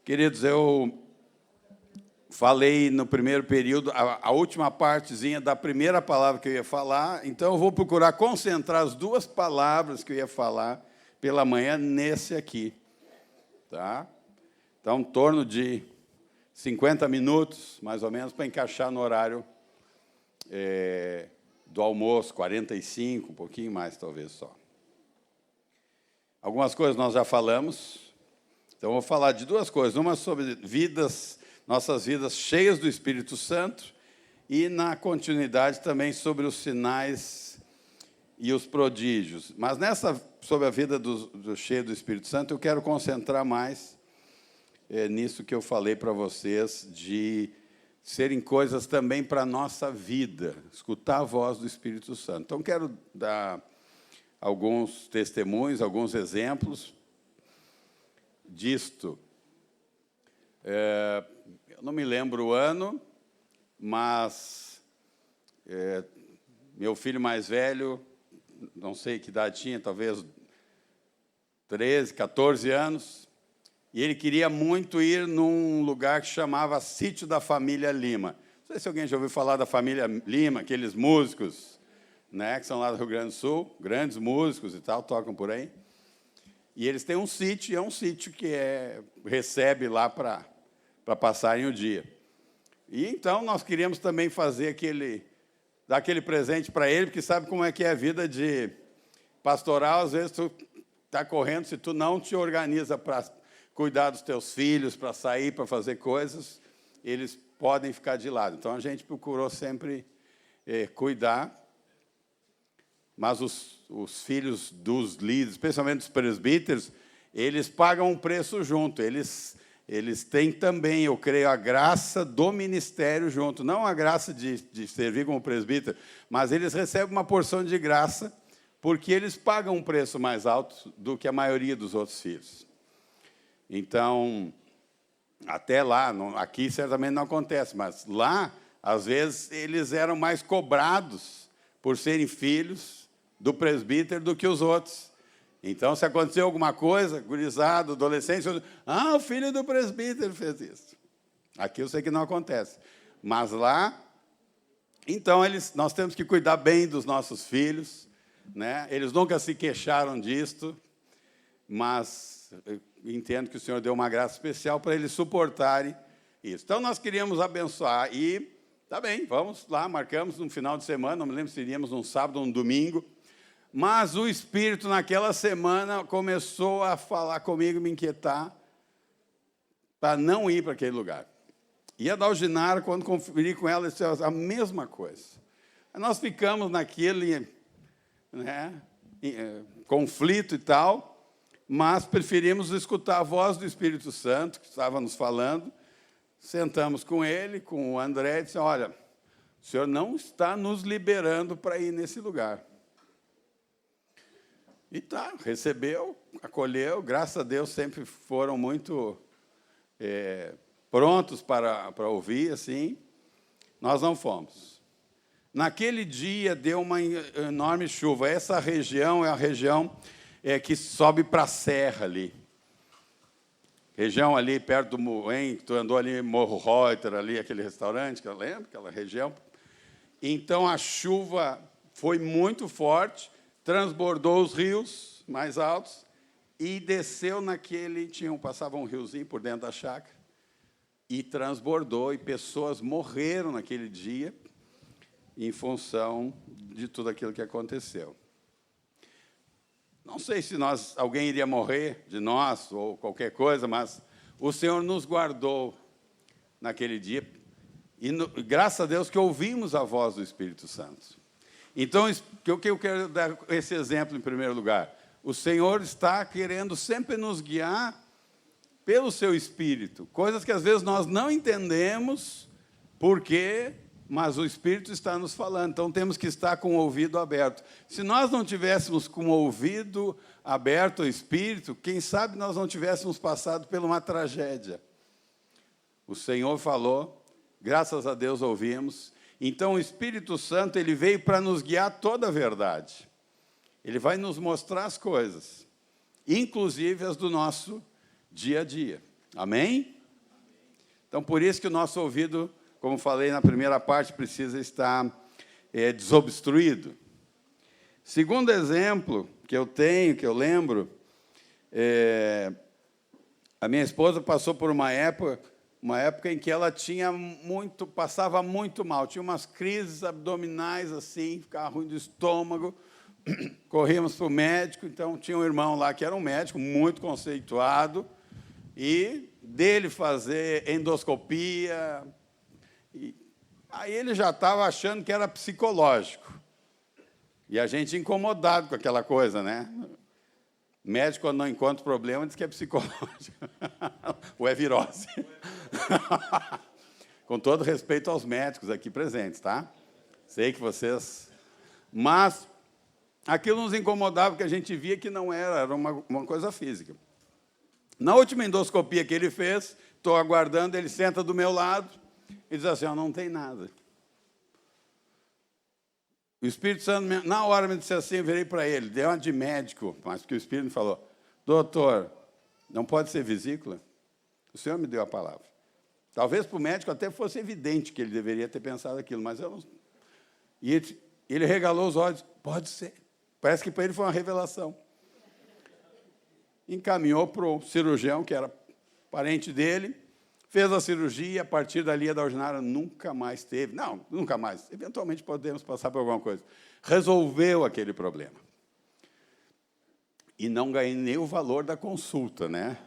Queridos, eu falei no primeiro período, a última partezinha da primeira palavra que eu ia falar, então eu vou procurar concentrar as duas palavras que eu ia falar pela manhã nesse aqui. Tá? Então, em torno de 50 minutos, mais ou menos, para encaixar no horário do almoço, 45, um pouquinho mais, talvez, só. Algumas coisas nós já falamos. Então, eu vou falar de duas coisas. Uma sobre nossas vidas cheias do Espírito Santo e, na continuidade, também sobre os sinais e os prodígios. Mas, sobre a vida cheia do Espírito Santo, eu quero concentrar mais nisso que eu falei para vocês, de serem coisas também para a nossa vida, escutar a voz do Espírito Santo. Então, quero dar alguns testemunhos, alguns exemplos disto. Eu não me lembro o ano, mas meu filho mais velho, não sei que idade tinha, talvez 13, 14 anos, e ele queria muito ir num lugar que chamava Sítio da Família Lima. Não sei se alguém já ouviu falar da Família Lima, aqueles músicos, né, que são lá do Rio Grande do Sul, grandes músicos e tal, tocam por aí. E eles têm um sítio, e é um sítio que recebe lá para passarem o dia. E então nós queríamos também fazer dar aquele presente para ele, porque sabe como é que é a vida de pastoral, às vezes tu está correndo, se tu não te organiza para cuidar dos teus filhos, para sair, para fazer coisas, eles podem ficar de lado. Então a gente procurou sempre cuidar. Mas os filhos dos líderes, especialmente dos presbíteros, eles pagam um preço junto. Eles têm também, eu creio, a graça do ministério junto. Não a graça de servir como presbítero, mas eles recebem uma porção de graça porque eles pagam um preço mais alto do que a maioria dos outros filhos. Então, até lá, aqui certamente não acontece, mas lá, às vezes, eles eram mais cobrados por serem filhos do presbítero do que os outros. Então, se aconteceu alguma coisa, gurizado, adolescente, o filho do presbítero fez isso. Aqui eu sei que não acontece. Mas lá, então, nós temos que cuidar bem dos nossos filhos, né? Eles nunca se queixaram disto, mas eu entendo que o Senhor deu uma graça especial para eles suportarem isso. Então, nós queríamos abençoar e, tá bem, vamos lá, marcamos no final de semana, não me lembro se iríamos num sábado ou num domingo, mas o Espírito, naquela semana, começou a falar comigo, me inquietar, para não ir para aquele lugar. E a Dalginara, quando conferi com ela, disse a mesma coisa. Nós ficamos naquele conflito e tal, mas preferimos escutar a voz do Espírito Santo, que estava nos falando. Sentamos com ele, com o André, e disse, olha, o senhor não está nos liberando para ir nesse lugar. E recebeu, acolheu, graças a Deus sempre foram muito prontos para ouvir, assim. Nós não fomos. Naquele dia deu uma enorme chuva. Essa região é a região que sobe para a serra ali. Região ali perto do Moen, tu andou ali, Morro Reuter, ali, aquele restaurante, que eu lembro, aquela região. Então, a chuva foi muito forte, transbordou os rios mais altos e desceu passava um riozinho por dentro da chácara e transbordou, e pessoas morreram naquele dia em função de tudo aquilo que aconteceu. Não sei se alguém iria morrer de nós ou qualquer coisa, mas o Senhor nos guardou naquele dia e graças a Deus que ouvimos a voz do Espírito Santo. Então, o que eu quero dar esse exemplo em primeiro lugar? O Senhor está querendo sempre nos guiar pelo seu Espírito. Coisas que às vezes nós não entendemos por quê, mas o Espírito está nos falando. Então, temos que estar com o ouvido aberto. Se nós não tivéssemos com o ouvido aberto ao Espírito, quem sabe nós não tivéssemos passado por uma tragédia. O Senhor falou, graças a Deus ouvimos. Então, o Espírito Santo ele veio para nos guiar toda a verdade. Ele vai nos mostrar as coisas, inclusive as do nosso dia a dia. Amém? Então, por isso que o nosso ouvido, como falei na primeira parte, precisa estar desobstruído. Segundo exemplo que eu tenho, que eu lembro, a minha esposa passou por uma época em que ela passava muito mal, tinha umas crises abdominais assim, ficava ruim do estômago, corríamos para o médico, então tinha um irmão lá que era um médico muito conceituado, e dele fazer endoscopia, aí ele já estava achando que era psicológico, e a gente incomodado com aquela coisa, né? Médico, quando não encontra problema, diz que é psicológico. Ou é virose. Com todo respeito aos médicos aqui presentes, tá? Sei que vocês... Mas aquilo nos incomodava, porque a gente via que não era uma coisa física. Na última endoscopia que ele fez, estou aguardando, ele senta do meu lado e diz assim, não tem nada. O Espírito Santo, na hora, me disse assim, eu virei para ele, deu uma de médico, mas porque o Espírito me falou, doutor, não pode ser vesícula? O Senhor me deu a palavra. Talvez para o médico até fosse evidente que ele deveria ter pensado aquilo, mas eu não... E ele regalou os olhos, pode ser. Parece que para ele foi uma revelação. Encaminhou para o cirurgião, que era parente dele, fez a cirurgia, a partir dali a da ordinária nunca mais teve. Não, nunca mais. Eventualmente podemos passar por alguma coisa. Resolveu aquele problema. E não ganhei nem o valor da consulta, né?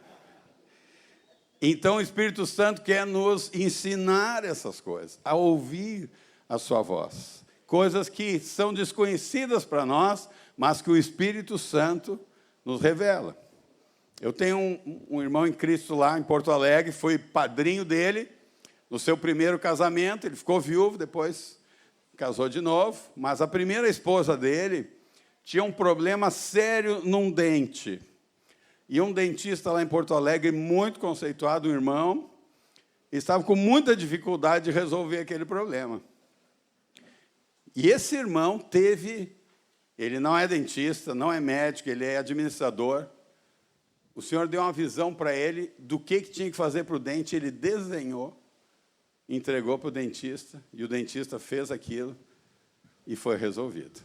Então o Espírito Santo quer nos ensinar essas coisas, a ouvir a sua voz. Coisas que são desconhecidas para nós, mas que o Espírito Santo nos revela. Eu tenho um irmão em Cristo lá em Porto Alegre, fui padrinho dele no seu primeiro casamento, ele ficou viúvo, depois casou de novo, mas a primeira esposa dele tinha um problema sério num dente. E um dentista lá em Porto Alegre, muito conceituado, um irmão, estava com muita dificuldade de resolver aquele problema. E esse irmão ele não é dentista, não é médico, ele é administrador. O Senhor deu uma visão para ele do que tinha que fazer para o dente, ele desenhou, entregou para o dentista, e o dentista fez aquilo, e foi resolvido.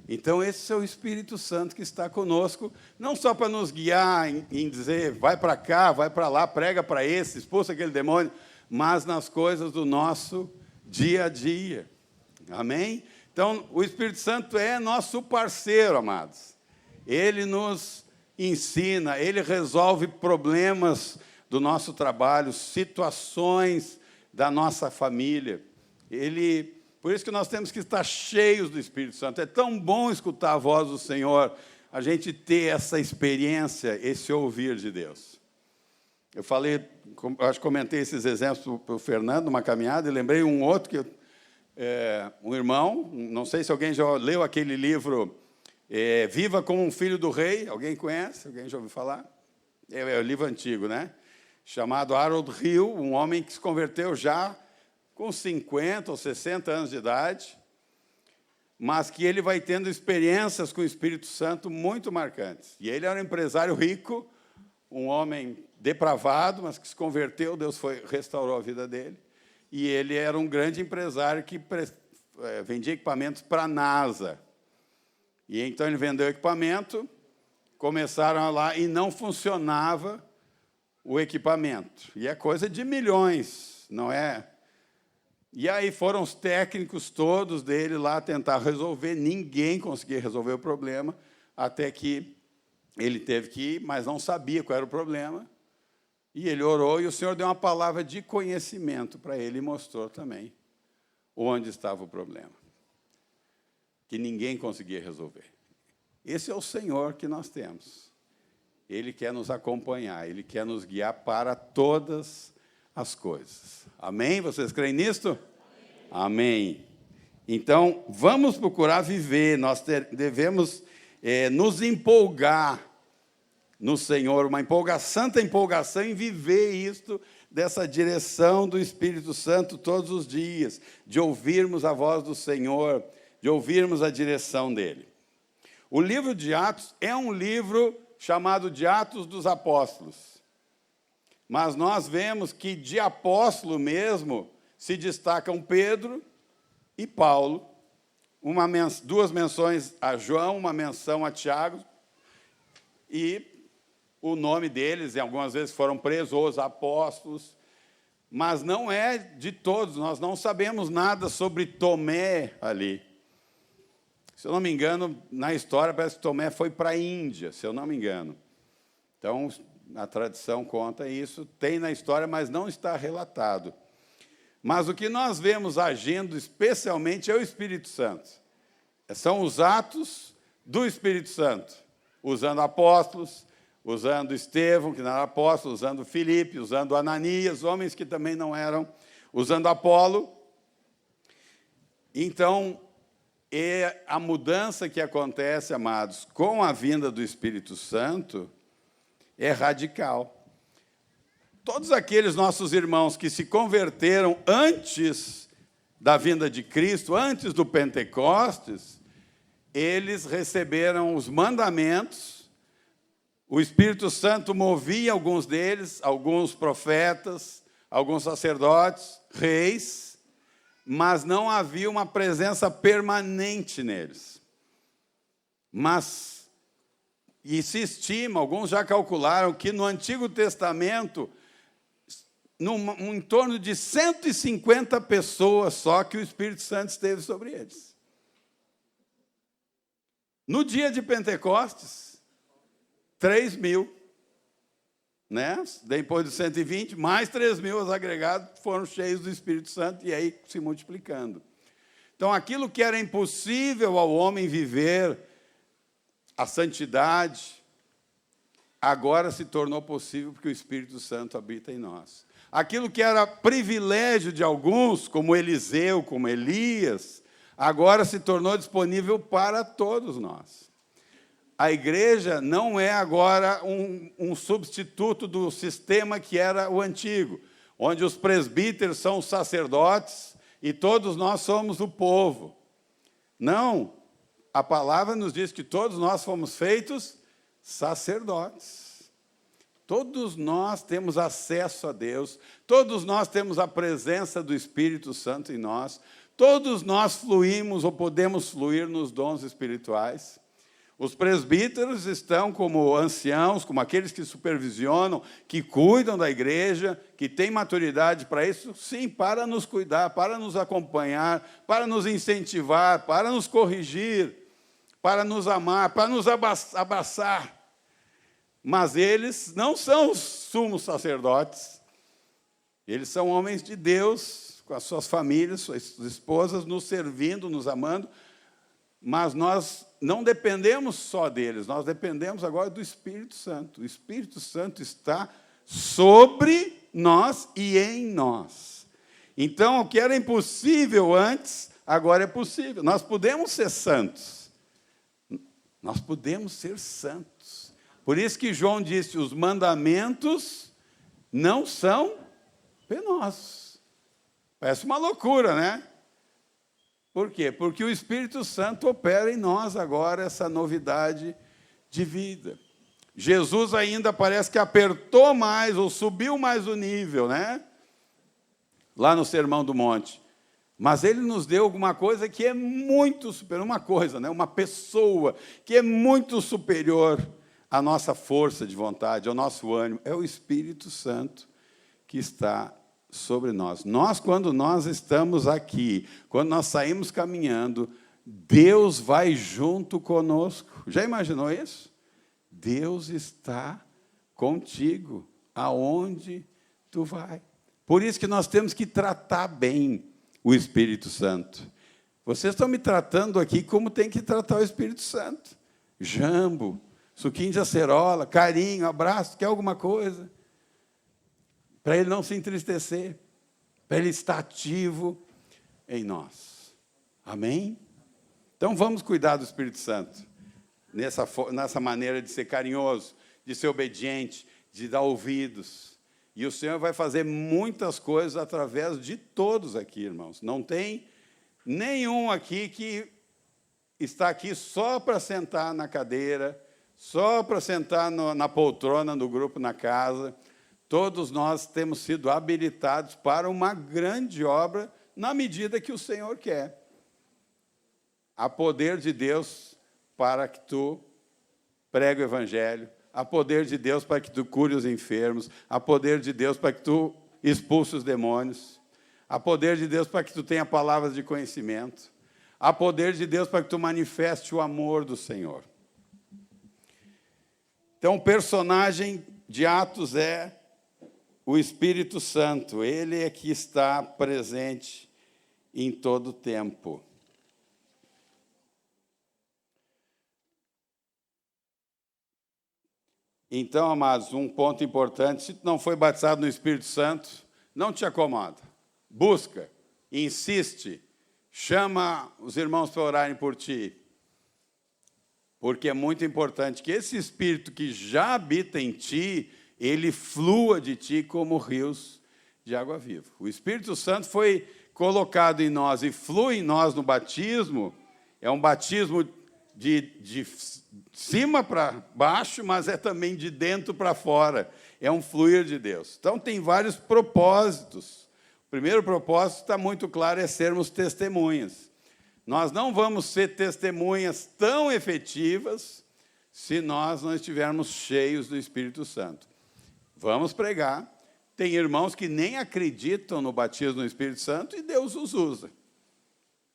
Então, esse é o Espírito Santo que está conosco, não só para nos guiar em dizer, vai para cá, vai para lá, prega para esse, expulsa aquele demônio, mas nas coisas do nosso dia a dia. Amém? Então, o Espírito Santo é nosso parceiro, amados. Ele nos ensina, ele resolve problemas do nosso trabalho, situações da nossa família. Por isso que nós temos que estar cheios do Espírito Santo. É tão bom escutar a voz do Senhor, a gente ter essa experiência, esse ouvir de Deus. Eu falei, acho que comentei esses exemplos para o Fernando, numa caminhada, e lembrei um outro, um irmão, não sei se alguém já leu aquele livro... Viva como um filho do rei, alguém conhece? Alguém já ouviu falar? É o livro antigo, né? Chamado Harold Hill, um homem que se converteu já com 50 ou 60 anos de idade, mas que ele vai tendo experiências com o Espírito Santo muito marcantes. E ele era um empresário rico, um homem depravado, mas que se converteu, Deus restaurou a vida dele. E ele era um grande empresário que vendia equipamentos para a NASA. E então ele vendeu equipamento, começaram lá e não funcionava o equipamento. E é coisa de milhões, não é? E aí foram os técnicos todos dele lá tentar resolver, ninguém conseguia resolver o problema, até que ele teve que ir, mas não sabia qual era o problema. E ele orou e o Senhor deu uma palavra de conhecimento para ele e mostrou também onde estava o problema, que ninguém conseguia resolver. Esse é o Senhor que nós temos. Ele quer nos acompanhar, Ele quer nos guiar para todas as coisas. Amém? Vocês creem nisto? Amém. Então, vamos procurar viver, nós devemos nos empolgar no Senhor, santa empolgação em viver isto, dessa direção do Espírito Santo todos os dias, de ouvirmos a voz do Senhor, de ouvirmos a direção dele. O livro de Atos é um livro chamado de Atos dos Apóstolos. Mas nós vemos que de apóstolo mesmo se destacam Pedro e Paulo, duas menções a João, uma menção a Tiago, e o nome deles, e algumas vezes foram presos, os apóstolos, mas não é de todos, nós não sabemos nada sobre Tomé ali. Se eu não me engano, na história parece que Tomé foi para a Índia, se eu não me engano. Então, a tradição conta isso, tem na história, mas não está relatado. Mas o que nós vemos agindo especialmente é o Espírito Santo. São os atos do Espírito Santo, usando apóstolos, usando Estevão, que não era apóstolo, usando Filipe, usando Ananias, homens que também não eram, usando Apolo. Então, a mudança que acontece, amados, com a vinda do Espírito Santo, é radical. Todos aqueles nossos irmãos que se converteram antes da vinda de Cristo, antes do Pentecostes, eles receberam os mandamentos, o Espírito Santo movia alguns deles, alguns profetas, alguns sacerdotes, reis, mas não havia uma presença permanente neles. E se estima, alguns já calcularam, que no Antigo Testamento, em torno de 150 pessoas só que o Espírito Santo esteve sobre eles. No dia de Pentecostes, 3.000, né? Depois de 120, mais 3.000 agregados foram cheios do Espírito Santo, e aí se multiplicando. Então, aquilo que era impossível ao homem viver, a santidade, agora se tornou possível porque o Espírito Santo habita em nós. Aquilo que era privilégio de alguns, como Eliseu, como Elias, agora se tornou disponível para todos nós. A igreja não é agora um substituto do sistema que era o antigo, onde os presbíteros são os sacerdotes e todos nós somos o povo. Não, a palavra nos diz que todos nós fomos feitos sacerdotes. Todos nós temos acesso a Deus, todos nós temos a presença do Espírito Santo em nós, todos nós fluímos ou podemos fluir nos dons espirituais. Os presbíteros estão como anciãos, como aqueles que supervisionam, que cuidam da igreja, que têm maturidade para isso, sim, para nos cuidar, para nos acompanhar, para nos incentivar, para nos corrigir, para nos amar, para nos abraçar. Mas eles não são os sumos sacerdotes, eles são homens de Deus, com as suas famílias, suas esposas, nos servindo, nos amando, mas nós não dependemos só deles, nós dependemos agora do Espírito Santo. O Espírito Santo está sobre nós e em nós. Então, o que era impossível antes, agora é possível. Nós podemos ser santos. Nós podemos ser santos. Por isso que João disse, os mandamentos não são penosos. Parece uma loucura, né? Por quê? Porque o Espírito Santo opera em nós agora essa novidade de vida. Jesus ainda parece que apertou mais, ou subiu mais o nível, né? Lá no Sermão do Monte. Mas ele nos deu alguma coisa que é muito superior, uma coisa, né? Uma pessoa que é muito superior à nossa força de vontade, ao nosso ânimo. É o Espírito Santo que está sobre nós. Quando nós estamos aqui, quando nós saímos caminhando, Deus vai junto conosco. Já imaginou isso? Deus está contigo, aonde tu vai. Por isso que nós temos que tratar bem o Espírito Santo. Vocês estão me tratando aqui como tem que tratar o Espírito Santo. Jambo, suquinho de acerola, carinho, abraço, quer alguma coisa? Para ele não se entristecer, para ele estar ativo em nós. Amém? Então, vamos cuidar do Espírito Santo, nessa maneira de ser carinhoso, de ser obediente, de dar ouvidos. E o Senhor vai fazer muitas coisas através de todos aqui, irmãos. Não tem nenhum aqui que está aqui só para sentar na cadeira, só para sentar na poltrona, no grupo, na casa. todos nós temos sido habilitados para uma grande obra na medida que o Senhor quer. Há poder de Deus para que tu pregue o Evangelho, há poder de Deus para que tu cure os enfermos, há poder de Deus para que tu expulse os demônios, há poder de Deus para que tu tenha palavras de conhecimento, há poder de Deus para que tu manifeste o amor do Senhor. Então, o personagem de Atos é o Espírito Santo. Ele é que está presente em todo o tempo. Então, amados, um ponto importante: se tu não foi batizado no Espírito Santo, não te acomoda. Busca, insiste, chama os irmãos para orarem por ti. Porque é muito importante que esse Espírito que já habita em ti, ele flua de ti como rios de água viva. O Espírito Santo foi colocado em nós e flui em nós no batismo. É um batismo de cima para baixo, mas é também de dentro para fora. É um fluir de Deus. Então, tem vários propósitos. O primeiro propósito está muito claro, é sermos testemunhas. Nós não vamos ser testemunhas tão efetivas se nós não estivermos cheios do Espírito Santo. Vamos pregar. Tem irmãos que nem acreditam no batismo no Espírito Santo e Deus os usa.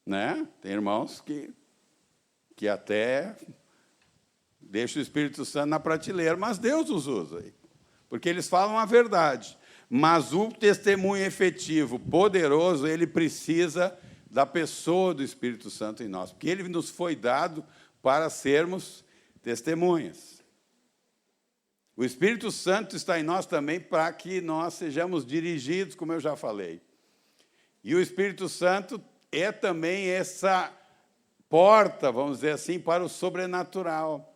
Né? Tem irmãos que até deixam o Espírito Santo na prateleira, mas Deus os usa, porque eles falam a verdade. Mas o testemunho efetivo, poderoso, ele precisa da pessoa do Espírito Santo em nós, porque ele nos foi dado para sermos testemunhas. O Espírito Santo está em nós também para que nós sejamos dirigidos, como eu já falei. E o Espírito Santo é também essa porta, vamos dizer assim, para o sobrenatural.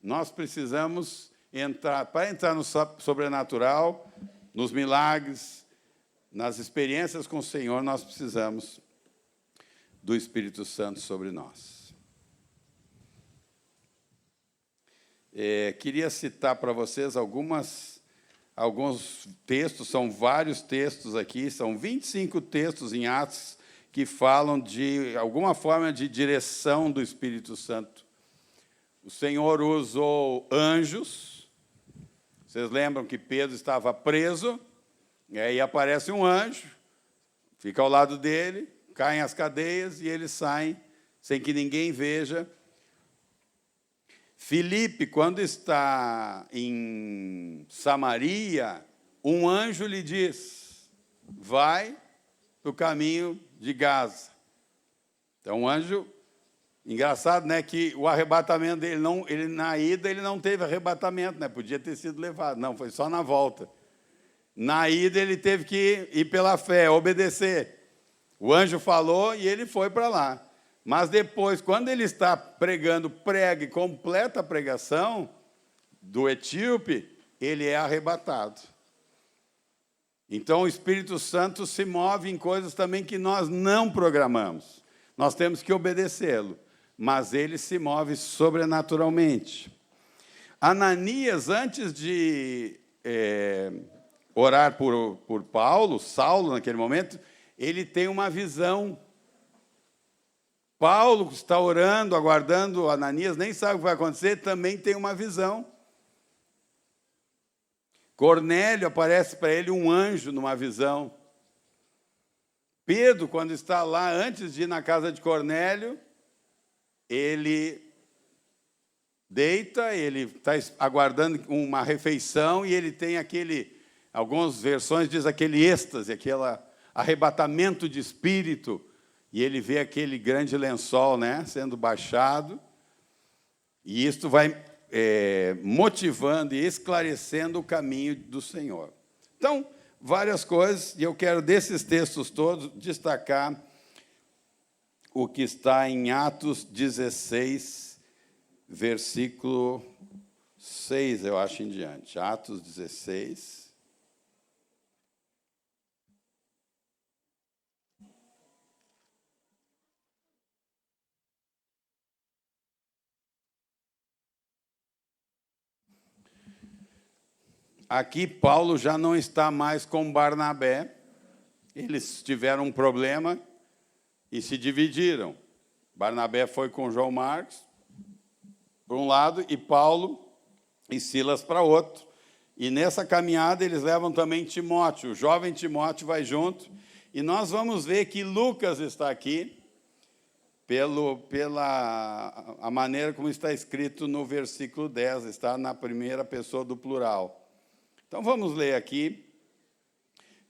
Nós precisamos entrar, para entrar no sobrenatural, nos milagres, nas experiências com o Senhor, nós precisamos do Espírito Santo sobre nós. Queria citar para vocês alguns textos, são vários textos aqui, são 25 textos em Atos que falam de alguma forma de direção do Espírito Santo. O Senhor usou anjos. Vocês lembram que Pedro estava preso, e aí aparece um anjo, fica ao lado dele, caem as cadeias e eles saem sem que ninguém veja. Filipe, quando está em Samaria, um anjo lhe diz: vai para o caminho de Gaza. Então, um anjo, engraçado, né, que o arrebatamento dele, na ida ele não teve arrebatamento, né, podia ter sido levado, não, foi só na volta. Na ida ele teve que ir pela fé, obedecer. O anjo falou e ele foi para lá. Mas depois, quando ele está pregando, prega e completa a pregação do etíope, ele é arrebatado. Então, o Espírito Santo se move em coisas também que nós não programamos. Nós temos que obedecê-lo, mas ele se move sobrenaturalmente. Ananias, antes de orar por Paulo, Saulo, naquele momento, ele tem uma visão. Paulo está orando, aguardando Ananias, nem sabe o que vai acontecer, também tem uma visão. Cornélio, aparece para ele um anjo numa visão. Pedro, quando está lá, antes de ir na casa de Cornélio, ele deita, ele está aguardando uma refeição e ele tem algumas versões diz aquele êxtase, aquele arrebatamento de espírito, e ele vê aquele grande lençol, né, sendo baixado, e isto vai motivando e esclarecendo o caminho do Senhor. Então, várias coisas, e eu quero desses textos todos destacar o que está em Atos 16, versículo 6, eu acho, em diante. Atos 16. aqui Paulo já não está mais com Barnabé. Eles tiveram um problema e se dividiram. Barnabé foi com João Marcos para um lado e Paulo e Silas para outro. E nessa caminhada eles levam também Timóteo. O jovem Timóteo vai junto. E nós vamos ver que Lucas está aqui, pela a maneira como está escrito no versículo 10, está na primeira pessoa do plural. Então vamos ler aqui,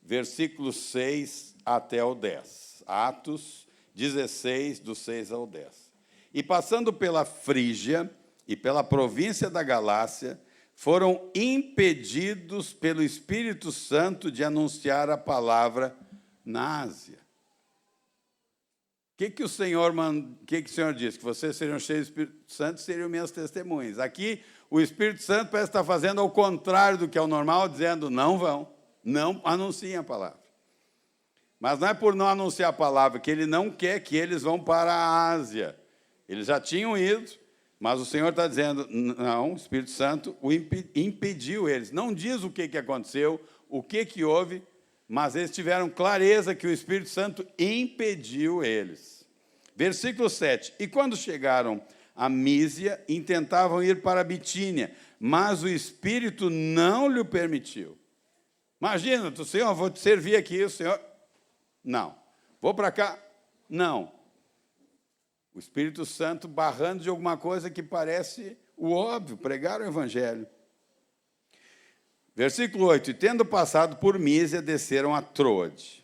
versículos 6 até o 10. Atos 16, do 6 ao 10. E passando pela Frígia e pela província da Galácia, foram impedidos pelo Espírito Santo de anunciar a palavra na Ásia. O que o Senhor disse? Que vocês seriam cheios do Espírito Santo, seriam minhas testemunhas. Aqui, o Espírito Santo parece estar fazendo ao contrário do que é o normal, dizendo, não vão, não anunciem a palavra. Mas não é por não anunciar a palavra, que ele não quer que eles vão para a Ásia. Eles já tinham ido, mas o Senhor está dizendo, não, o Espírito Santo impediu eles. Não diz o que aconteceu, o que houve, mas eles tiveram clareza que o Espírito Santo impediu eles. Versículo 7. E quando chegaram a Mísia, intentavam ir para a Bitínia, mas o Espírito não lhe permitiu. Imagina, o Senhor, vou te servir aqui, o Senhor... Não. Vou para cá? Não. O Espírito Santo barrando de alguma coisa que parece o óbvio, pregar o Evangelho. Versículo 8. E tendo passado por Mísia, desceram a Troade.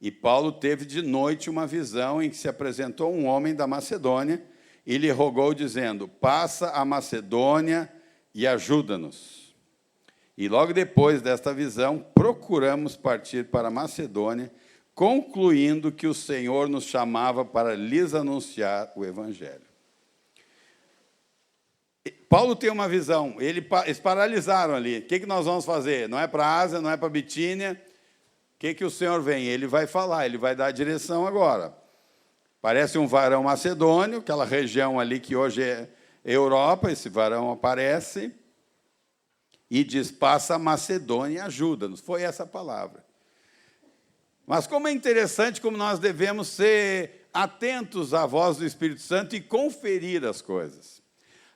E Paulo teve de noite uma visão em que se apresentou um homem da Macedônia e lhe rogou, dizendo, passa a Macedônia e ajuda-nos. E logo depois desta visão, procuramos partir para a Macedônia, concluindo que o Senhor nos chamava para lhes anunciar o Evangelho. Paulo tem uma visão, eles paralisaram ali. O que nós vamos fazer? Não é para a Ásia, não é para a Bitínia. O que o Senhor vem? Ele vai falar, ele vai dar a direção agora. Parece um varão macedônio, aquela região ali que hoje é Europa, esse varão aparece e diz, passa a Macedônia e ajuda-nos. Foi essa a palavra. Mas como é interessante como nós devemos ser atentos à voz do Espírito Santo e conferir as coisas.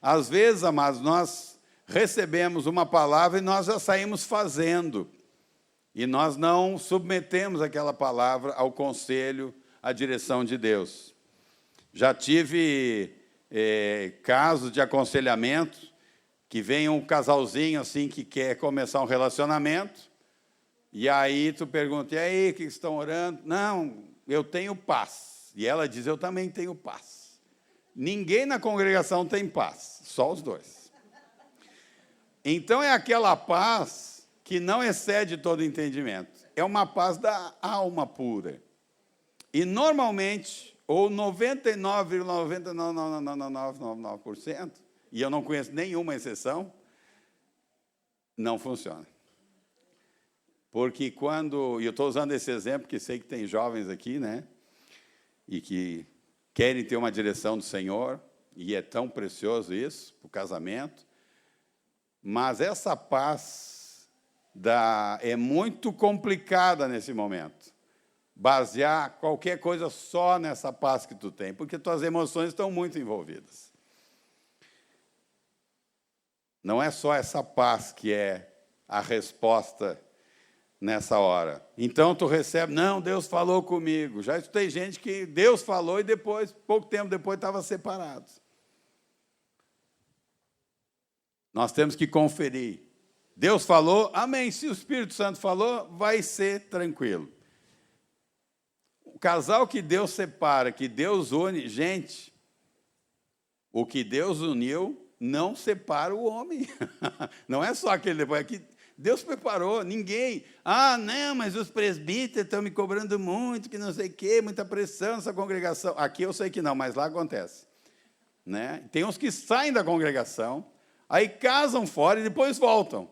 Às vezes, amados, nós recebemos uma palavra e nós já saímos fazendo. E nós não submetemos aquela palavra ao conselho, à direção de Deus. Já tive casos de aconselhamento, que vem um casalzinho assim que quer começar um relacionamento, e aí tu pergunta, e aí, o que estão orando? Não, eu tenho paz. E ela diz, eu também tenho paz. Ninguém na congregação tem paz, só os dois. Então é aquela paz que não excede todo entendimento. É uma paz da alma pura. E normalmente, ou 99,9999%, e eu não conheço nenhuma exceção, não funciona. Porque quando, e eu estou usando esse exemplo, porque sei que tem jovens aqui, né? E que querem ter uma direção do Senhor, e é tão precioso isso, para o casamento. Mas essa paz é muito complicada nesse momento. Basear qualquer coisa só nessa paz que tu tem, porque tuas emoções estão muito envolvidas. Não é só essa paz que é a resposta nessa hora. Então, tu recebe, não, Deus falou comigo. Já escutei gente que Deus falou e depois, pouco tempo depois, estava separado. Nós temos que conferir. Deus falou, amém. Se o Espírito Santo falou, vai ser tranquilo. O casal que Deus separa, que Deus une, gente, o que Deus uniu, não separa o homem. Não é só aquele depois, é que Deus preparou, ninguém. Ah, não, mas os presbíteros estão me cobrando muito, que não sei o quê, muita pressão nessa congregação. Aqui eu sei que não, mas lá acontece. Né? Tem uns que saem da congregação, aí casam fora e depois voltam.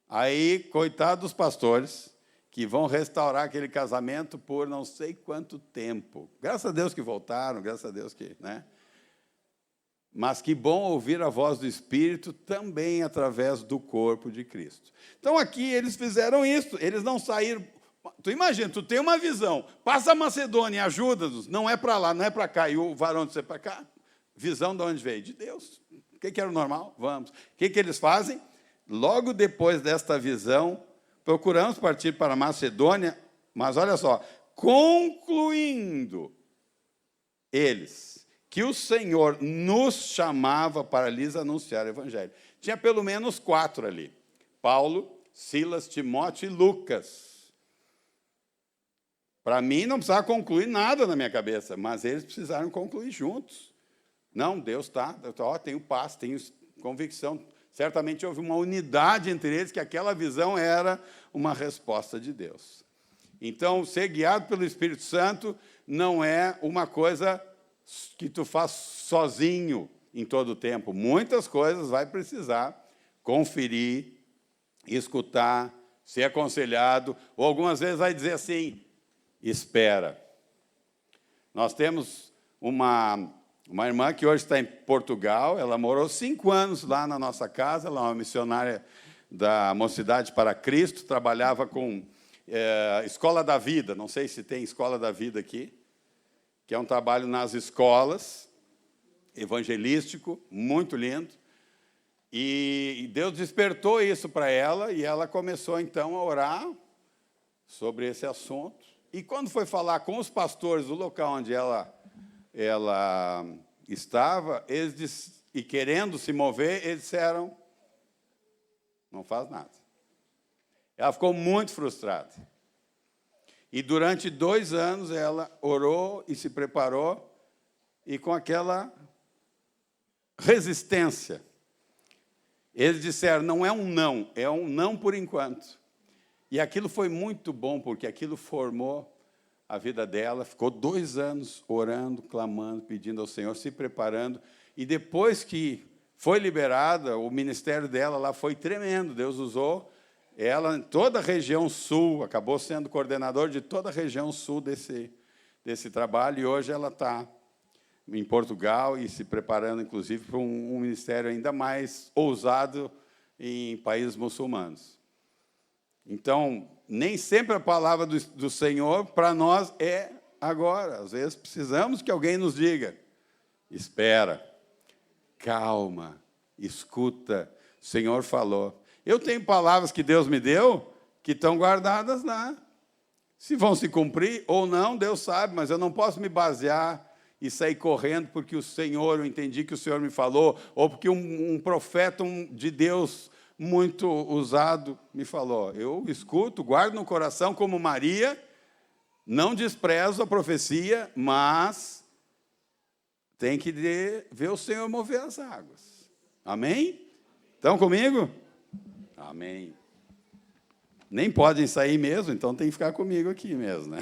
Aí, coitado dos pastores, que vão restaurar aquele casamento por não sei quanto tempo. Graças a Deus que voltaram, graças a Deus que... Né? mas que bom ouvir a voz do Espírito também através do corpo de Cristo. Então, aqui eles fizeram isso, eles não saíram... Tu imagina, tu tem uma visão, passa a Macedônia, ajuda-nos, não é para lá, não é para cá, e o varão disse para cá. Visão de onde veio? De Deus. O que era o normal? Vamos. O que eles fazem? Logo depois desta visão, procuramos partir para a Macedônia, mas olha só, concluindo eles que o Senhor nos chamava para lhes anunciar o Evangelho. Tinha pelo menos 4 ali: Paulo, Silas, Timóteo e Lucas. Para mim, não precisava concluir nada na minha cabeça, mas eles precisaram concluir juntos. Não, Deus está, tenho paz, tenho convicção. Certamente houve uma unidade entre eles, que aquela visão era uma resposta de Deus. Então, ser guiado pelo Espírito Santo não é uma coisa que tu faz sozinho em todo o tempo. Muitas coisas vai precisar conferir, escutar, ser aconselhado, ou algumas vezes vai dizer assim: espera. Nós temos uma irmã que hoje está em Portugal, ela morou 5 anos lá na nossa casa, ela é uma missionária da Mocidade para Cristo, trabalhava com Escola da Vida, não sei se tem Escola da Vida aqui, que é um trabalho nas escolas, evangelístico, muito lindo, e Deus despertou isso para ela, e ela começou, então, a orar sobre esse assunto, e quando foi falar com os pastores do local onde ela estava, e querendo se mover, eles disseram: não faz nada. Ela ficou muito frustrada. E durante 2 anos ela orou e se preparou, e com aquela resistência. Eles disseram: não é um não por enquanto. E aquilo foi muito bom, porque aquilo formou a vida dela. Ficou 2 anos orando, clamando, pedindo ao Senhor, se preparando. E depois que foi liberada, o ministério dela lá foi tremendo. Deus usou ela em toda a região sul, acabou sendo coordenador de toda a região sul desse trabalho, e hoje ela está em Portugal e se preparando, inclusive, para um ministério ainda mais ousado em países muçulmanos. Então, nem sempre a palavra do Senhor para nós é agora. Às vezes precisamos que alguém nos diga: espera, calma, escuta, o Senhor falou. Eu tenho palavras que Deus me deu que estão guardadas lá. Se vão se cumprir ou não, Deus sabe, mas eu não posso me basear e sair correndo porque o Senhor, eu entendi que o Senhor me falou, ou porque um profeta de Deus muito usado me falou. Eu escuto, guardo no coração como Maria, não desprezo a profecia, mas tem que ver o Senhor mover as águas. Amém? Estão comigo? Amém. Nem podem sair mesmo, então tem que ficar comigo aqui mesmo, né?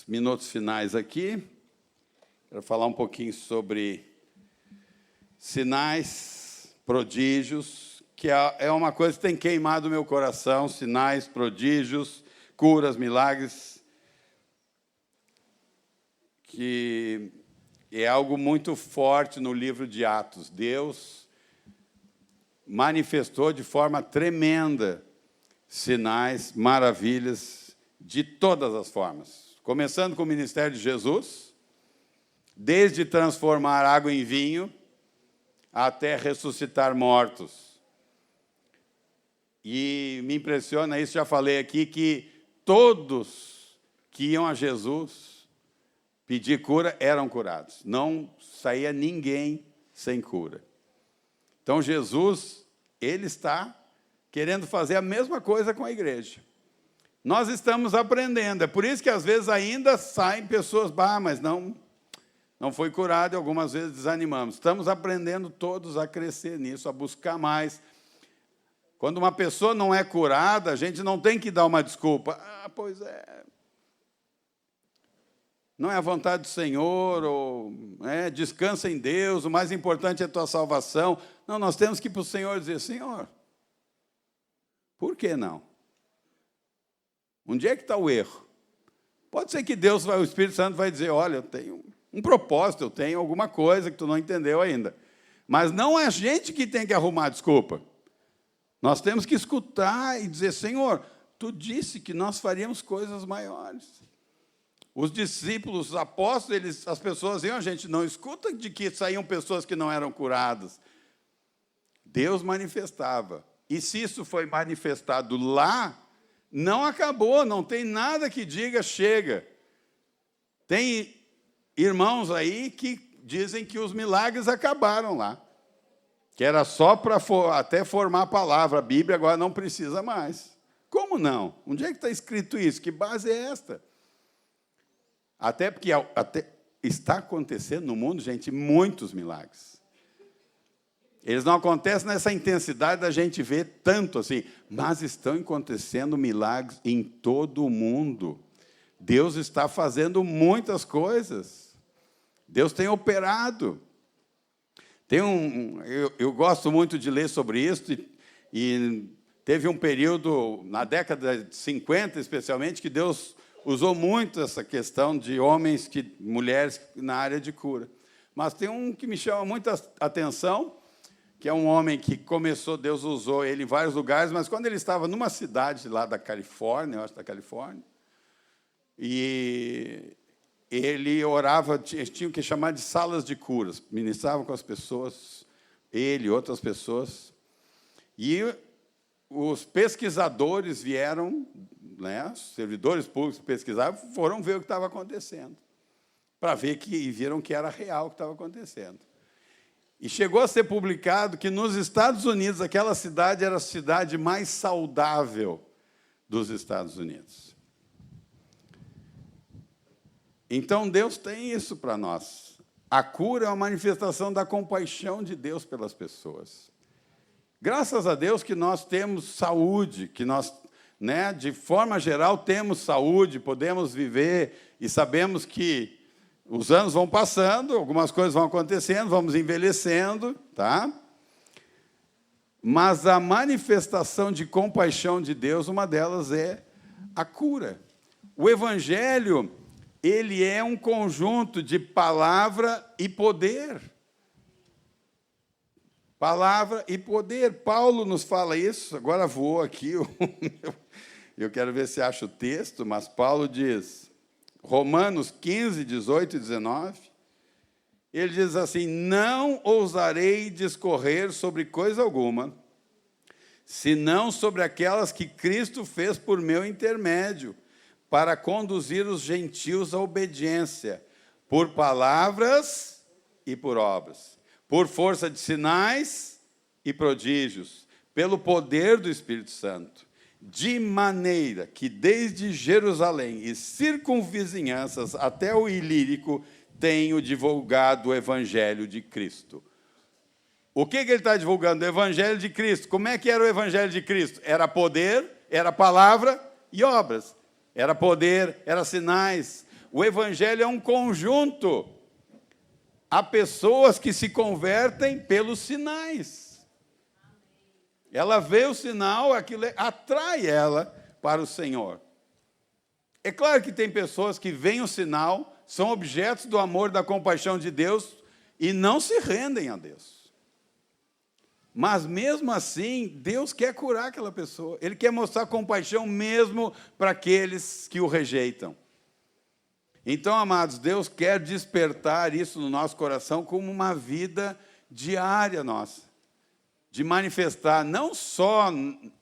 Minutos finais aqui, quero falar um pouquinho sobre sinais, prodígios, que é uma coisa que tem queimado o meu coração: sinais, prodígios, curas, milagres, que é algo muito forte no livro de Atos. Deus manifestou de forma tremenda sinais, maravilhas, de todas as formas. Começando com o ministério de Jesus, desde transformar água em vinho, até ressuscitar mortos. E me impressiona isso, já falei aqui, que todos que iam a Jesus pedir cura eram curados. Não saía ninguém sem cura. Então, Jesus, ele está querendo fazer a mesma coisa com a igreja. Nós estamos aprendendo, é por isso que às vezes ainda saem pessoas, mas não foi curado, e algumas vezes desanimamos. Estamos aprendendo todos a crescer nisso, a buscar mais. Quando uma pessoa não é curada, a gente não tem que dar uma desculpa. Pois é, não é a vontade do Senhor, ou descansa em Deus, o mais importante é a tua salvação. Não, nós temos que ir para o Senhor e dizer: Senhor, por que não? Onde é que está o erro? Pode ser que Deus, o Espírito Santo vai dizer, olha, eu tenho um propósito, eu tenho alguma coisa que tu não entendeu ainda. Mas não é a gente que tem que arrumar desculpa. Nós temos que escutar e dizer, Senhor, tu disse que nós faríamos coisas maiores. Os discípulos, os apóstolos, as pessoas diziam, a gente não escuta de que saíam pessoas que não eram curadas. Deus manifestava. E se isso foi manifestado lá, não acabou, não tem nada que diga chega. Tem irmãos aí que dizem que os milagres acabaram lá. Que era só para até formar a palavra. A Bíblia agora não precisa mais. Como não? Onde é que está escrito isso? Que base é esta? Até porque está acontecendo no mundo, gente, muitos milagres. Eles não acontecem nessa intensidade da gente ver tanto assim, mas estão acontecendo milagres em todo o mundo. Deus está fazendo muitas coisas. Deus tem operado. Eu gosto muito de ler sobre isso, e teve um período, na década de 50 especialmente, que Deus usou muito essa questão de homens, mulheres na área de cura. Mas tem um que me chama muita atenção, que é um homem que começou, Deus usou ele em vários lugares, mas quando ele estava numa cidade lá da Califórnia, eu acho da Califórnia, e ele orava, tinha que chamar de salas de curas, ministrava com as pessoas, ele e outras pessoas, e os pesquisadores vieram, né, os servidores públicos pesquisaram, foram ver o que estava acontecendo, para ver e viram que era real o que estava acontecendo. E chegou a ser publicado que nos Estados Unidos, aquela cidade era a cidade mais saudável dos Estados Unidos. Então, Deus tem isso para nós. A cura é uma manifestação da compaixão de Deus pelas pessoas. Graças a Deus que nós temos saúde, que nós, né, de forma geral, temos saúde, podemos viver e sabemos que os anos vão passando, algumas coisas vão acontecendo, vamos envelhecendo, tá? Mas a manifestação de compaixão de Deus, uma delas é a cura. O Evangelho, ele é um conjunto de palavra e poder. Palavra e poder. Paulo nos fala isso, agora vou aqui, eu quero ver se acho o texto, mas Paulo diz, Romanos 15, 18 e 19, ele diz assim, não ousarei discorrer sobre coisa alguma, senão sobre aquelas que Cristo fez por meu intermédio, para conduzir os gentios à obediência, por palavras e por obras, por força de sinais e prodígios, pelo poder do Espírito Santo, de maneira que desde Jerusalém e circunvizinhanças até o Ilírico tenho divulgado o Evangelho de Cristo. O que ele está divulgando? O Evangelho de Cristo. Como é que era o Evangelho de Cristo? Era poder, era palavra e obras. Era poder, era sinais. O Evangelho é um conjunto. Há pessoas que se convertem pelos sinais. Ela vê o sinal, aquilo atrai ela para o Senhor. É claro que tem pessoas que veem o sinal, são objetos do amor, da compaixão de Deus e não se rendem a Deus. Mas mesmo assim, Deus quer curar aquela pessoa. Ele quer mostrar compaixão mesmo para aqueles que o rejeitam. Então, amados, Deus quer despertar isso no nosso coração como uma vida diária nossa. De manifestar não só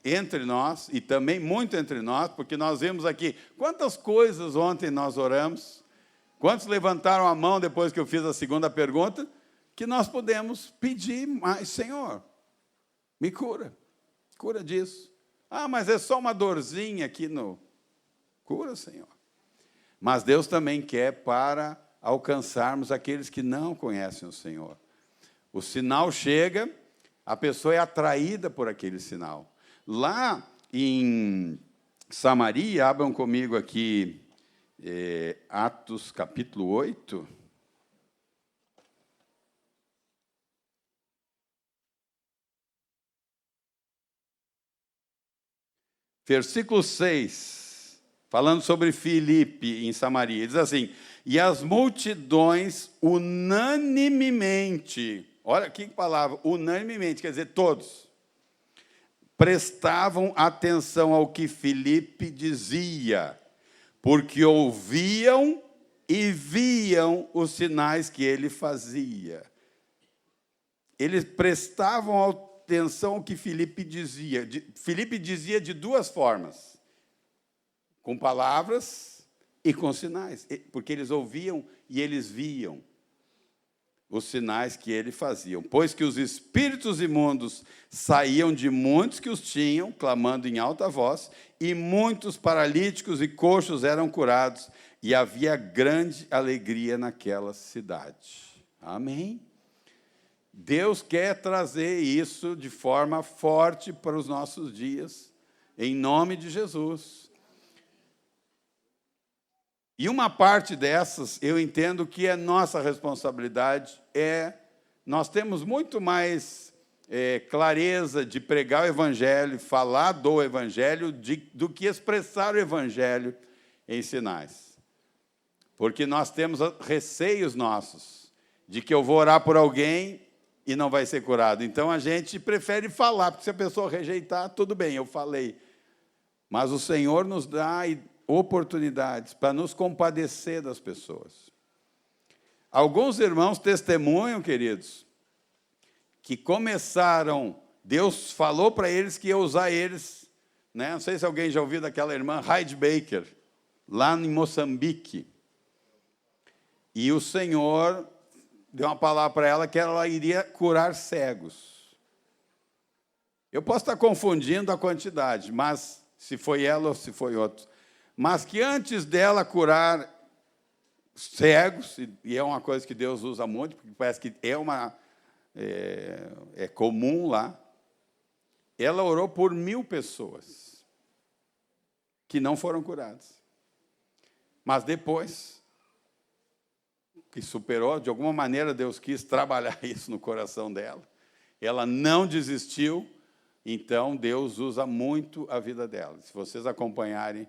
entre nós, e também muito entre nós, porque nós vimos aqui quantas coisas ontem nós oramos, quantos levantaram a mão depois que eu fiz a segunda pergunta, que nós podemos pedir mais, Senhor, me cura disso. Ah, mas é só uma dorzinha aqui no... Cura, Senhor. Mas Deus também quer para alcançarmos aqueles que não conhecem o Senhor. O sinal chega... A pessoa é atraída por aquele sinal. Lá em Samaria, abram comigo aqui, Atos capítulo 8. Versículo 6. falando sobre Filipe em Samaria. Diz assim: e as multidões unanimemente, olha que palavra, unanimemente, quer dizer, todos, prestavam atenção ao que Filipe dizia, porque ouviam e viam os sinais que ele fazia. Eles prestavam atenção ao que Filipe dizia. Filipe dizia de duas formas: com palavras e com sinais, porque eles ouviam e eles viam os sinais que ele fazia. Pois que os espíritos imundos saíam de muitos que os tinham, clamando em alta voz, e muitos paralíticos e coxos eram curados, e havia grande alegria naquela cidade. Amém? Deus quer trazer isso de forma forte para os nossos dias, em nome de Jesus. E uma parte dessas, eu entendo que é nossa responsabilidade, nós temos muito mais clareza de pregar o Evangelho, falar do Evangelho, do que expressar o Evangelho em sinais. Porque nós temos receios nossos, de que eu vou orar por alguém e não vai ser curado. Então, a gente prefere falar, porque se a pessoa rejeitar, tudo bem, eu falei. Mas o Senhor nos dá oportunidades para nos compadecer das pessoas. Alguns irmãos testemunham, queridos, que começaram, Deus falou para eles que ia usar eles, né? Não sei se alguém já ouviu daquela irmã Heidi Baker, lá em Moçambique. E o Senhor deu uma palavra para ela que ela iria curar cegos. Eu posso estar confundindo a quantidade, mas se foi ela ou se foi outro. Mas que antes dela curar cegos, e é uma coisa que Deus usa muito, porque parece que é comum lá, ela orou por 1000 pessoas que não foram curadas. Mas depois que superou, de alguma maneira Deus quis trabalhar isso no coração dela, ela não desistiu, então Deus usa muito a vida dela. Se vocês acompanharem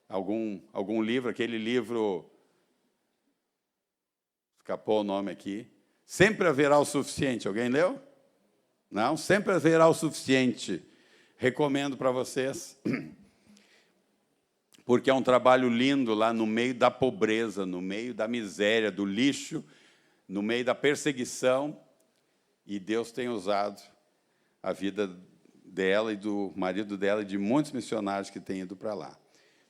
algum livro, aquele livro, escapou o nome aqui, Sempre Haverá o Suficiente, alguém leu? Não? Sempre Haverá o Suficiente, recomendo para vocês, porque é um trabalho lindo lá no meio da pobreza, no meio da miséria, do lixo, no meio da perseguição, e Deus tem usado a vida dela e do marido dela e de muitos missionários que têm ido para lá.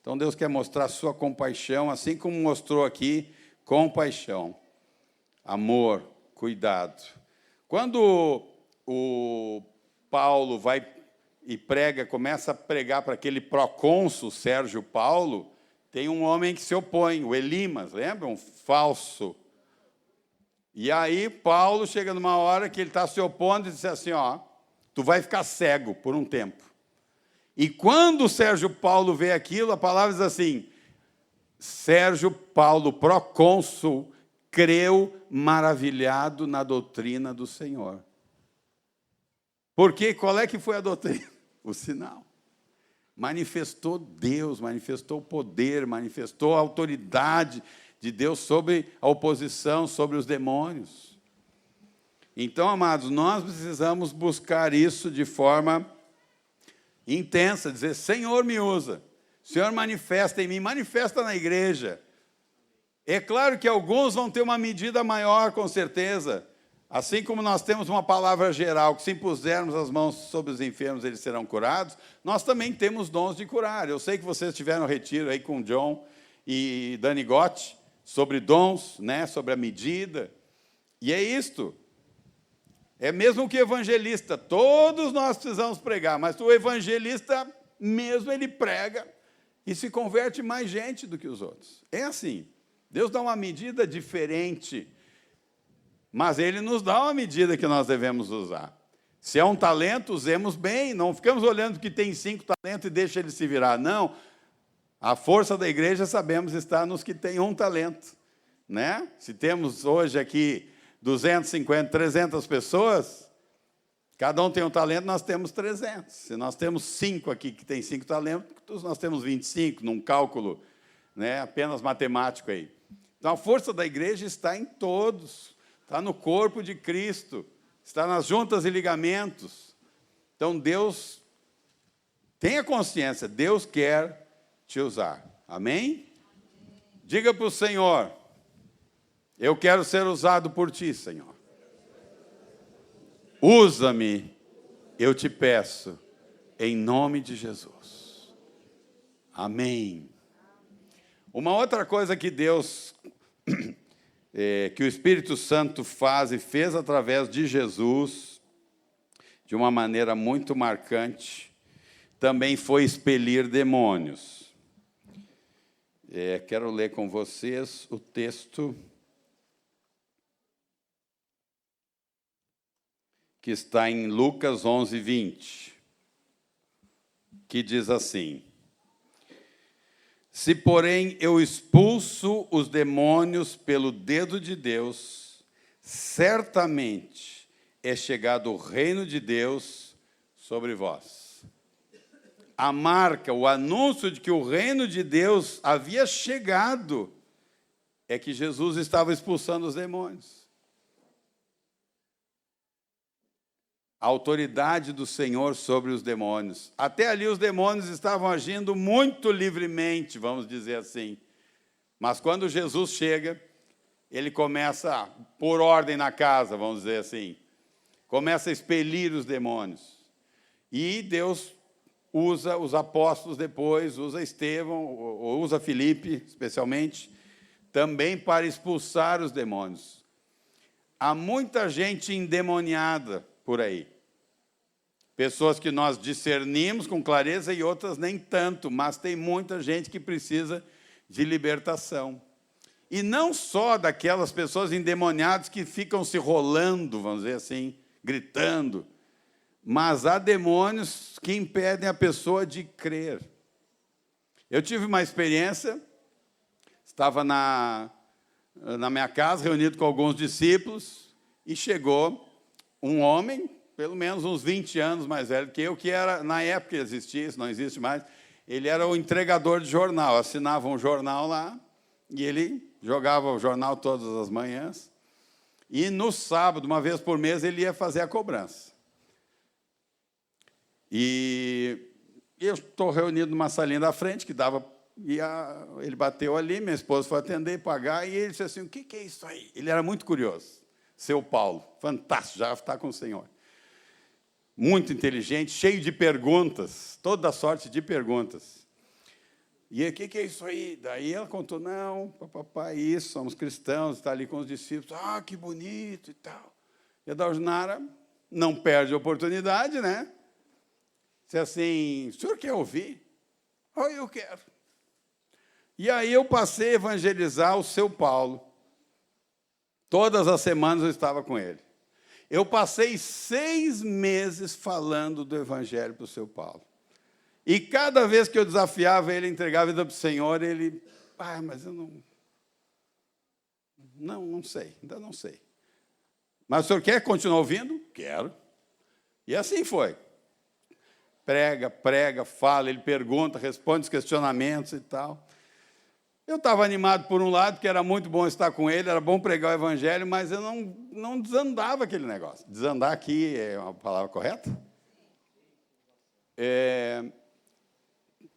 Então, Deus quer mostrar sua compaixão, assim como mostrou aqui, compaixão, amor, cuidado. Quando o Paulo vai e começa a pregar para aquele procônsul Sérgio Paulo, tem um homem que se opõe, o Elimas, lembra? Um falso. E aí Paulo chega numa hora que ele está se opondo e diz assim, tu vai ficar cego por um tempo. E quando o Sérgio Paulo vê aquilo, a palavra diz assim, Sérgio Paulo, procônsul, creu maravilhado na doutrina do Senhor. Porque qual é que foi a doutrina? O sinal. Manifestou Deus, manifestou o poder, manifestou a autoridade de Deus sobre a oposição, sobre os demônios. Então, amados, nós precisamos buscar isso de forma intensa, dizer, Senhor, me usa. Senhor, manifesta em mim, manifesta na igreja. É claro que alguns vão ter uma medida maior, com certeza. Assim como nós temos uma palavra geral, que se impusermos as mãos sobre os enfermos, eles serão curados, nós também temos dons de curar. Eu sei que vocês tiveram retiro aí com John e Dani Gotti, sobre dons, né, sobre a medida. E é isto. É mesmo que evangelista, todos nós precisamos pregar, mas o evangelista mesmo, ele prega e se converte mais gente do que os outros. É assim. Deus dá uma medida diferente, mas Ele nos dá uma medida que nós devemos usar. Se é um talento, usemos bem, não ficamos olhando que tem 5 talentos e deixa ele se virar. Não, a força da igreja, sabemos, está nos que têm 1 talento. Né? Se temos hoje aqui 250, 300 pessoas, Cada um tem um talento, nós temos 300. Se nós temos 5 aqui que tem 5 talentos, nós temos 25, num cálculo, né, apenas matemático aí. Então, a força da igreja está em todos, está no corpo de Cristo, está nas juntas e ligamentos. Então, Deus, tenha consciência, Deus quer te usar. Amém? Diga para o Senhor, eu quero ser usado por Ti, Senhor. Usa-me, eu te peço, em nome de Jesus. Amém. Uma outra coisa que Deus, que o Espírito Santo faz e fez através de Jesus, de uma maneira muito marcante, também foi expelir demônios. Quero ler com vocês o texto que está em Lucas 11, 20, que diz assim: se, porém, eu expulso os demônios pelo dedo de Deus, certamente é chegado o reino de Deus sobre vós. A marca, o anúncio de que o reino de Deus havia chegado, é que Jesus estava expulsando os demônios. A autoridade do Senhor sobre os demônios. Até ali os demônios estavam agindo muito livremente, vamos dizer assim. Mas quando Jesus chega, ele começa a pôr ordem na casa, vamos dizer assim. Começa a expelir os demônios. E Deus usa os apóstolos depois, usa Estevão, ou usa Filipe, especialmente, também para expulsar os demônios. Há muita gente endemoniada por aí. Pessoas que nós discernimos com clareza e outras nem tanto, mas tem muita gente que precisa de libertação. E não só daquelas pessoas endemoniadas que ficam se rolando, vamos dizer assim, gritando, mas há demônios que impedem a pessoa de crer. Eu tive uma experiência, estava na minha casa, reunido com alguns discípulos, e chegou um homem, pelo menos uns 20 anos mais velho que eu, que era, na época existia, isso não existe mais, ele era o entregador de jornal, assinava um jornal lá, e ele jogava o jornal todas as manhãs, e no sábado, uma vez por mês, ele ia fazer a cobrança. E eu estou reunido numa salinha da frente, que dava, ele bateu ali, minha esposa foi atender, pagar, e ele disse assim, o que é isso aí? Ele era muito curioso, seu Paulo, fantástico, já está com o Senhor. Muito inteligente, cheio de perguntas, toda sorte de perguntas. E o que é isso aí? Daí ela contou, não, papai, isso, somos cristãos, está ali com os discípulos, que bonito e tal. E a Dalginara não perde a oportunidade, né? Disse assim, o senhor quer ouvir? Eu quero. E aí eu passei a evangelizar o seu Paulo. Todas as semanas eu estava com ele. Eu passei 6 meses falando do evangelho para o seu Paulo. E cada vez que eu desafiava ele a entregar a vida para o Senhor, ele, mas eu não sei, ainda não sei. Mas o senhor quer continuar ouvindo? Quero. E assim foi. Prega, fala, ele pergunta, responde os questionamentos e tal. Eu estava animado por um lado, que era muito bom estar com ele, era bom pregar o evangelho, mas eu não desandava aquele negócio. Desandar aqui é uma palavra correta?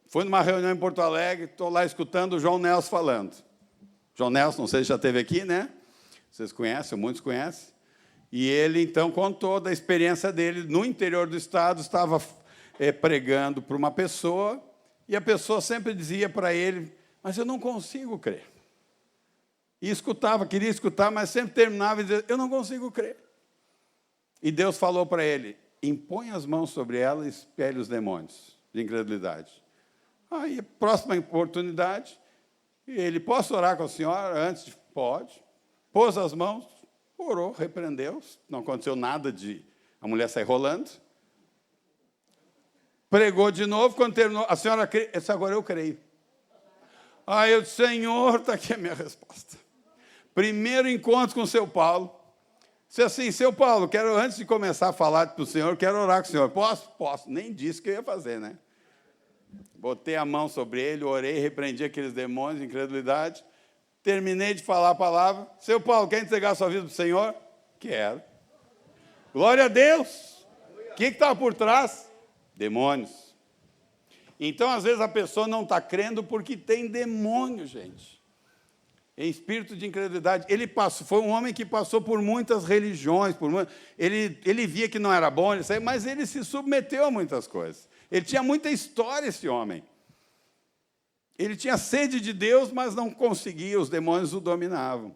Fui numa reunião em Porto Alegre, estou lá escutando o João Nelson falando. João Nelson, não sei se já esteve aqui, né? Vocês conhecem, muitos conhecem. E ele, então, contou da experiência dele no interior do estado, estava pregando para uma pessoa, e a pessoa sempre dizia para ele, mas eu não consigo crer. E escutava, queria escutar, mas sempre terminava e dizia, eu não consigo crer. E Deus falou para ele, impõe as mãos sobre ela e expele os demônios de incredulidade. Aí, próxima oportunidade, ele, posso orar com a senhora antes? Pode. Pôs as mãos, orou, repreendeu, não aconteceu nada de a mulher sair rolando. Pregou de novo, quando terminou, a senhora crê? Eu disse, agora eu creio. Aí eu disse, Senhor, está aqui a minha resposta. Primeiro encontro com o seu Paulo, Disse assim, seu Paulo, antes de começar a falar para o senhor, quero orar com o senhor. Posso? Posso. Nem disse que eu ia fazer, né? Botei a mão sobre ele, orei, repreendi aqueles demônios de incredulidade. Terminei de falar a palavra. Seu Paulo, quer entregar a sua vida para o Senhor? Quero. Glória a Deus. O que está por trás? Demônios. Então, às vezes, a pessoa não está crendo porque tem demônio, gente. Em espírito de incredulidade. Foi um homem que passou por muitas religiões. Ele via que não era bom, mas ele se submeteu a muitas coisas. Ele tinha muita história, esse homem. Ele tinha sede de Deus, mas não conseguia, os demônios o dominavam.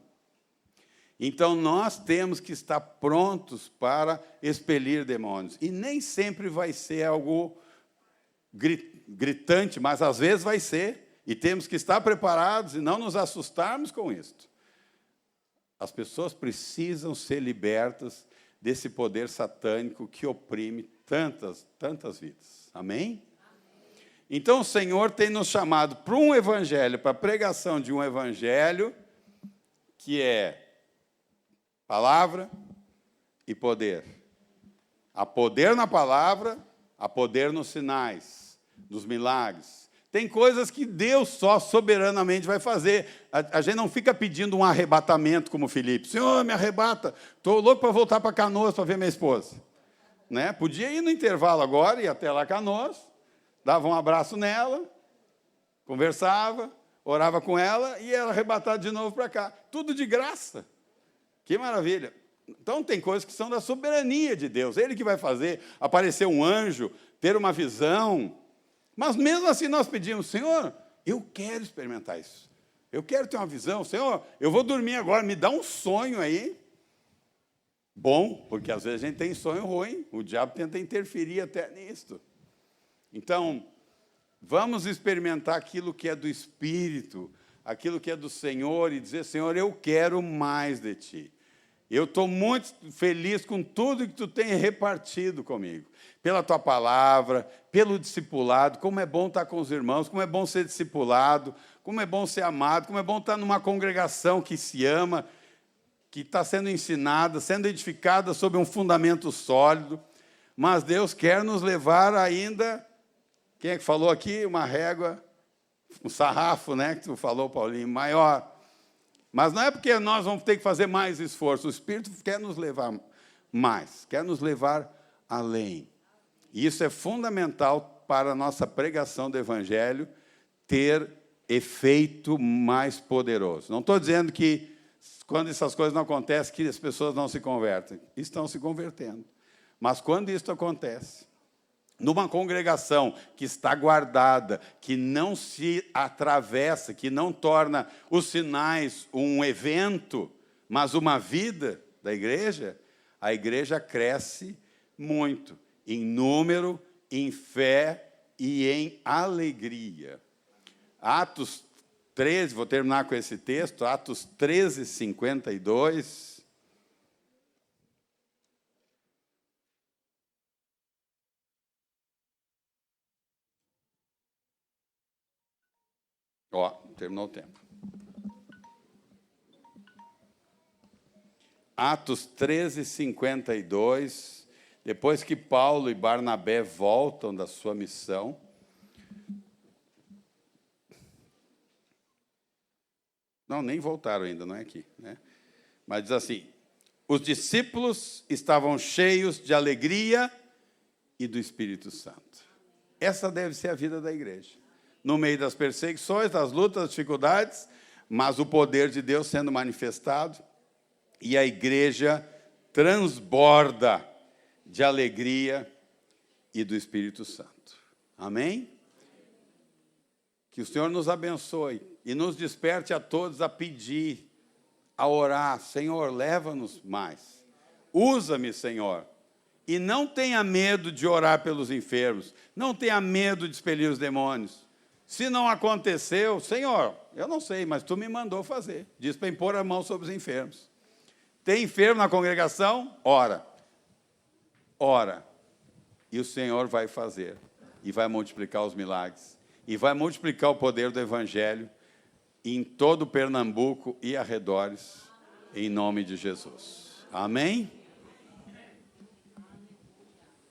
Então, nós temos que estar prontos para expelir demônios. E nem sempre vai ser algo gritante, mas às vezes vai ser. E temos que estar preparados e não nos assustarmos com isto. As pessoas precisam ser libertas desse poder satânico que oprime tantas vidas. Amém? Então, o Senhor tem nos chamado para um evangelho, para a pregação de um evangelho, que é palavra e poder. Há poder na palavra, há poder nos sinais, nos milagres. Tem coisas que Deus só soberanamente vai fazer. A gente não fica pedindo um arrebatamento como Filipe. Senhor, me arrebata. Estou louco para voltar para Canoas para ver minha esposa. Né? Podia ir no intervalo agora, ir até lá Canoas, dava um abraço nela, conversava, orava com ela e era arrebatado de novo para cá. Tudo de graça. Que maravilha. Então, tem coisas que são da soberania de Deus. Ele que vai fazer aparecer um anjo, ter uma visão. Mas mesmo assim nós pedimos, Senhor, eu quero experimentar isso. Eu quero ter uma visão. Senhor, eu vou dormir agora, me dá um sonho aí. Bom, porque às vezes a gente tem sonho ruim. O diabo tenta interferir até nisto. Então, vamos experimentar aquilo que é do Espírito, aquilo que é do Senhor e dizer, Senhor, eu quero mais de Ti. Eu estou muito feliz com tudo que Tu tem repartido comigo. Pela Tua palavra, pelo discipulado, como é bom estar com os irmãos, como é bom ser discipulado, como é bom ser amado, como é bom estar numa congregação que se ama, que está sendo ensinada, sendo edificada sobre um fundamento sólido. Mas Deus quer nos levar ainda, quem é que falou aqui? Uma régua, um sarrafo, né, que tu falou, Paulinho, maior. Mas não é porque nós vamos ter que fazer mais esforço. O Espírito quer nos levar mais, quer nos levar além. E isso é fundamental para a nossa pregação do Evangelho ter efeito mais poderoso. Não estou dizendo que, quando essas coisas não acontecem, que as pessoas não se convertem. Estão se convertendo. Mas quando isso acontece, numa congregação que está guardada, que não se atravessa, que não torna os sinais um evento, mas uma vida da igreja, a igreja cresce muito, em número, em fé e em alegria. Atos 13, vou terminar com esse texto, Atos 13, 52... Ó, terminou o tempo. Atos 13, 52, depois que Paulo e Barnabé voltam da sua missão, não, nem voltaram ainda, não é aqui, né? Mas diz assim, os discípulos estavam cheios de alegria e do Espírito Santo. Essa deve ser a vida da igreja. No meio das perseguições, das lutas, das dificuldades, mas o poder de Deus sendo manifestado, e a igreja transborda de alegria e do Espírito Santo. Amém? Que o Senhor nos abençoe e nos desperte a todos a pedir, a orar, Senhor, leva-nos mais. Usa-me, Senhor. E não tenha medo de orar pelos enfermos, não tenha medo de expelir os demônios. Se não aconteceu, Senhor, eu não sei, mas Tu me mandou fazer. Diz para impor a mão sobre os enfermos. Tem enfermo na congregação? Ora. Ora. E o Senhor vai fazer. E vai multiplicar os milagres. E vai multiplicar o poder do Evangelho em todo Pernambuco e arredores, em nome de Jesus. Amém?